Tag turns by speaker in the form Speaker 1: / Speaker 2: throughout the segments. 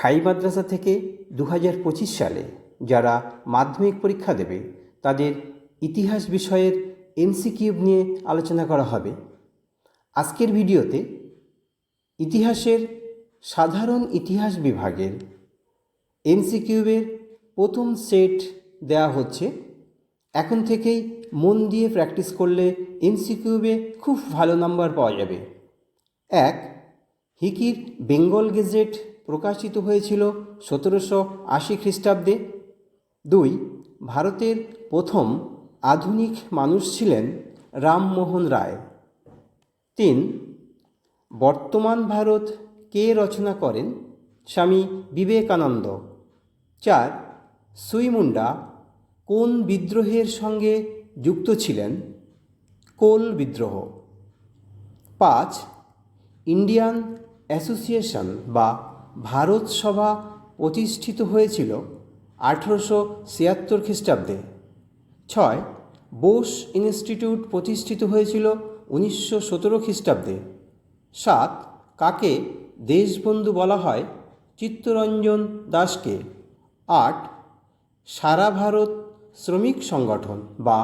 Speaker 1: High মাদ্রাসা থেকে 2025 সালে যারা মাধ্যমিক পরীক্ষা দেবে তাদের ইতিহাস বিষয়ের এমসিকিউ নিয়ে আলোচনা করা হবে। আজকের ভিডিওতে ইতিহাসের সাধারণ ইতিহাস বিভাগের এমসিকিউয়ের প্রথম সেট দেয়া হচ্ছে। এখন থেকেই মন দিয়ে প্র্যাকটিস করলে এমসিকিউয়ে খুব ভালো নাম্বার পাওয়া যাবে। 1. হিকির বেঙ্গল গেজেট প্রকাশিত হয়েছিল 1780 খ্রিস্টাব্দে। 2. ভারতের প্রথম আধুনিক মানুষ ছিলেন রামমোহন রায়। 3. বর্তমান ভারত কে রচনা করেন? স্বামী বিবেকানন্দ। 4. সুই মুন্ডা কোন বিদ্রোহের সঙ্গে যুক্ত ছিলেন? কোল বিদ্রোহ। 5. ইন্ডিয়ান অ্যাসোসিয়েশন বা ভারত সভা প্রতিষ্ঠিত হয়েছিল 1876 খ্রিস্টাব্দে। 6. বোস ইনস্টিটিউট প্রতিষ্ঠিত হয়েছিল 1917 খ্রিস্টাব্দে। 7. কাকে দেশবন্ধু বলা হয়? চিত্তরঞ্জন দাসকে। 8. সারা ভারত শ্রমিক সংগঠন বা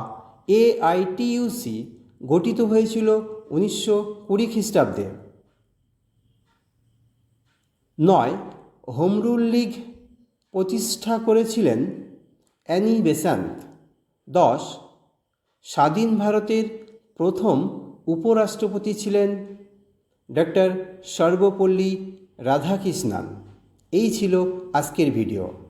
Speaker 1: AITUC গঠিত হয়েছিল 1920 খ্রিস্টাব্দে। 9. হোম রুল লীগ প্রতিষ্ঠা করেছিলেন অ্যানি বেসান্ট। 10. স্বাধীন ভারতের প্রথম উপরাষ্ট্রপতি ছিলেন ডক্টর সর্বপল্লী রাধাকৃষ্ণান। এই ছিল আজকের ভিডিও।